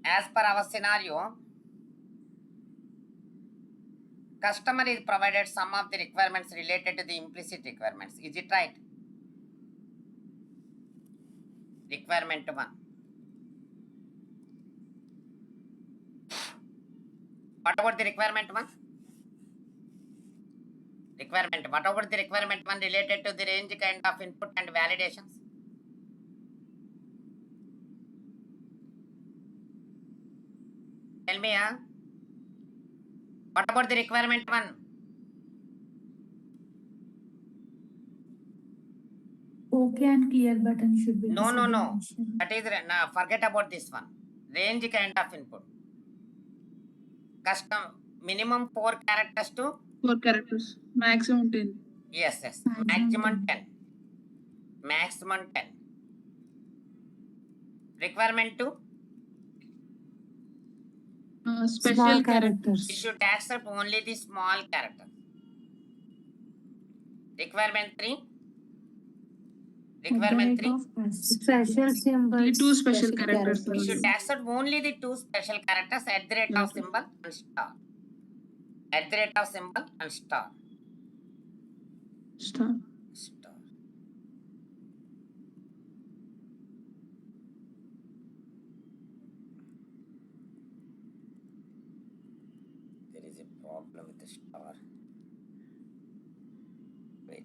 As per our scenario, customer is provided some of the requirements related to the implicit requirements. Is it right? Requirement 1. What about the requirement 1? Requirement. What about the requirement 1 related to the range kind of input and validations? Tell me, huh? What about the requirement 1? Okay and clear button should be No. mentioned. That is, no, forget about this one. Range kind of input. Custom minimum 4 characters to 4 characters. Maximum 10. yes. Maximum 10. Maximum 10. Requirement 2. Special Small characters. You should accept only the small characters. Requirement 3. Requirement 3. Special symbol. Only 2 special characters. You should accept only the 2 special characters at the rate of Okay. symbol and star. At the rate of symbol and star. Star. Star. There is a problem with the star. Wait.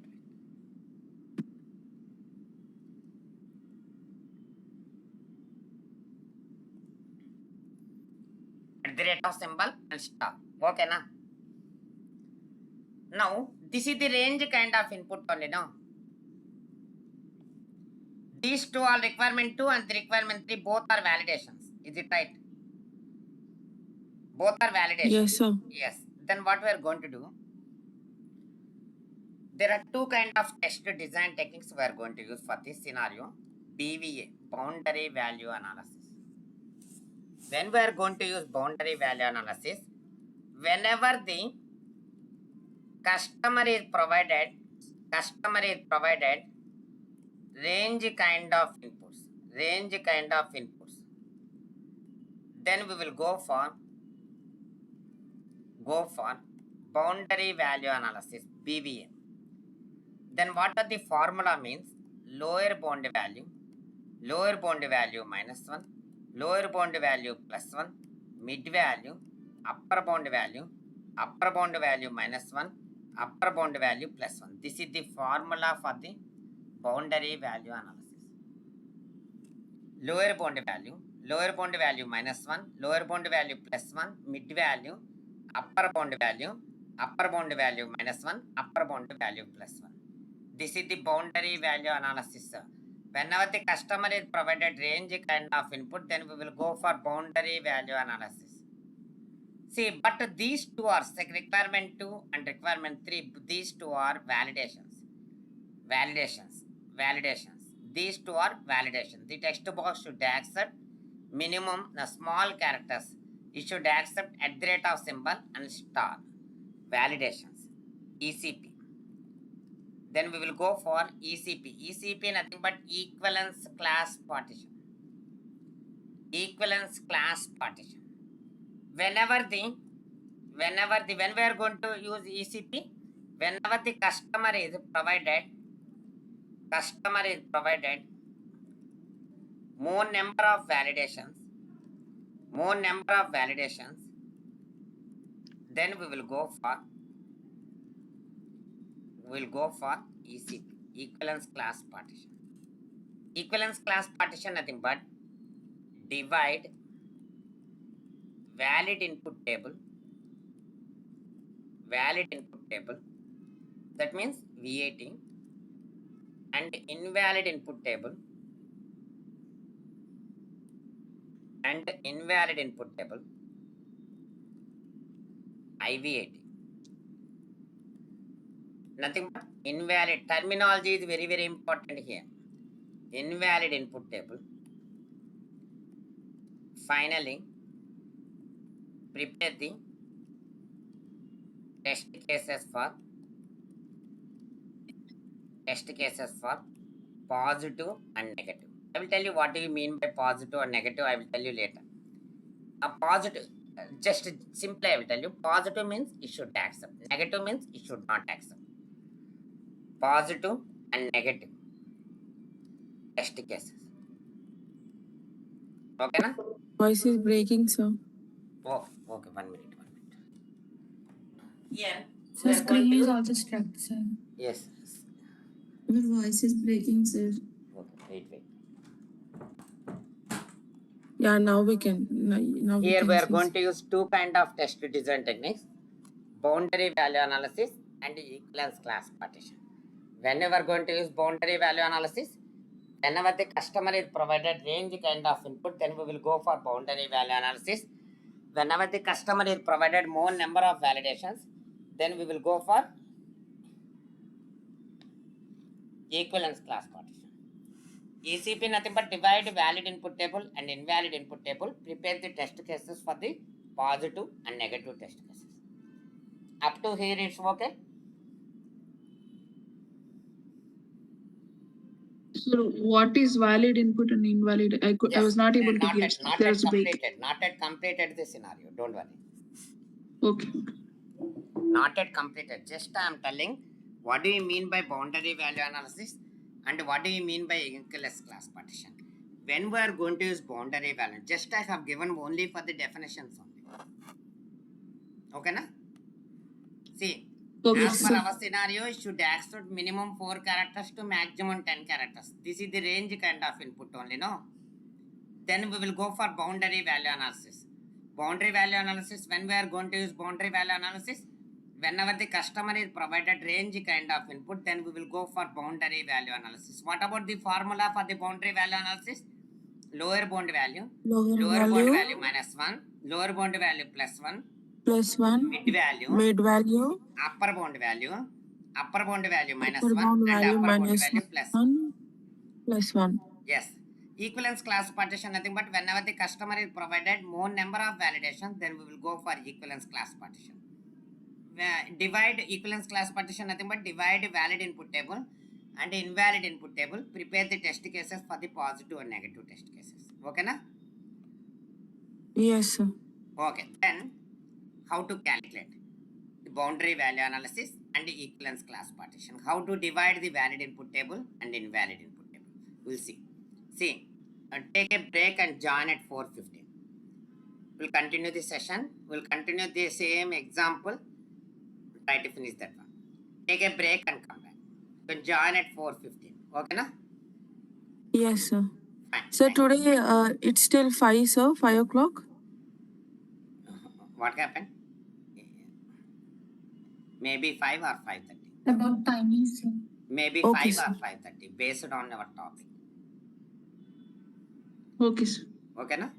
At the rate of symbol and star. Okay, na? Now, this is the range kind of input only, no? These two are requirement 2 and the requirement 3 both are validations. Is it right? Both are validations. Yes, sir. Yes. Then what we are going to do? There are two kind of test design techniques we are going to use for this scenario. BVA, boundary value analysis. When we are going to use boundary value analysis, whenever the customer is provided range kind of inputs, then we will go for boundary value analysis, BVA. Then what are the formula means? Lower bound value minus 1, lower bound value plus 1, mid value, upper bound value minus 1, upper bound value plus 1. This is the formula for the boundary value analysis. Lower bound value minus 1, lower bound value plus 1, mid value, upper bound value minus 1, upper bound value plus 1. This is the boundary value analysis. Whenever the customer is provided range kind of input, then we will go for boundary value analysis. See, but these two are requirement 2 and requirement 3. These two are validations. These two are validations. The text box should accept minimum the small characters. It should accept at the rate of symbol and star. Validations. ECP. Then we will go for ECP. ECP nothing but equivalence class partition. When we are going to use ECP, whenever the customer is provided more number of validations, then we will go for ECP, equivalence class partition. Equivalence class partition nothing but divide valid input table, that means VAT, and invalid input table, IVAT. Nothing but invalid. Terminology is very, very important here. Invalid input table. Finally, prepare the test cases for positive and negative. I will tell you what do you mean by positive or negative. I will tell you later. A positive, just simply I will tell you, positive means you should accept, negative means you should not accept. Positive and negative test cases. Okay, na? Voice is breaking, sir. Okay, 1 minute. Here, So we are going screen is to, also stuck, sir. yes. Your voice is breaking, sir. Okay, wait. Yeah, now we can. Now Here we are see. going to use two kind of test design techniques: boundary value analysis and equivalence class partition. When we are going to use boundary value analysis, whenever the customer is provided range kind of input, then we will go for boundary value analysis. Whenever the customer is provided more number of validations, then we will go for equivalence class partition. ECP nothing but divide valid input table and invalid input table. Prepare the test cases for the positive and negative test cases. Up to here it's okay. So what is valid input and invalid? I was not able to get. Not There yet was a break. completed. Not yet completed the scenario. Don't worry. Okay. Not yet completed. Just I am telling what do you mean by boundary value analysis and what do you mean by equivalence class partition. When we are going to use boundary value, just I have given only for the definitions only. Okay, na? See, Okay, as per sir. our scenario, it should accept minimum 4 characters to maximum 10 characters. This is the range kind of input only, no? Then we will go for boundary value analysis. Boundary value analysis, when we are going to use boundary value analysis, whenever the customer is provided range kind of input, then we will go for boundary value analysis. What about the formula for the boundary value analysis? Lower bound value, Lower bound value value minus 1, lower bound value plus 1, plus 1. mid value, Mid value. upper bound value minus Upper 1 bound and value upper bound minus value plus 1. 1 plus 1. Yes. Equivalence class partition nothing but whenever the customer is provided more number of validations, then we will go for equivalence class partition. Divide equivalence class partition nothing but divide valid input table and invalid input table. Prepare the test cases for the positive and negative test cases. Okay, na? Yes, sir. Okay. Then how to calculate the boundary value analysis and the equivalence class partition? How to divide the valid input table and invalid input table? We'll see. See, take a break and join at 4:15. We'll continue the session. We'll continue the same example. Try to finish that one. Take a break and come back. So join at 4:15. Okay, na? Yes, sir. Fine. Sir, Fine. today it's still 5, sir. 5 o'clock. What happened? Maybe 5 or 5:30. About timing, sir. Maybe Okay, 5 or sir. 5:30 based on our topic. Okay, sir. Okay, na?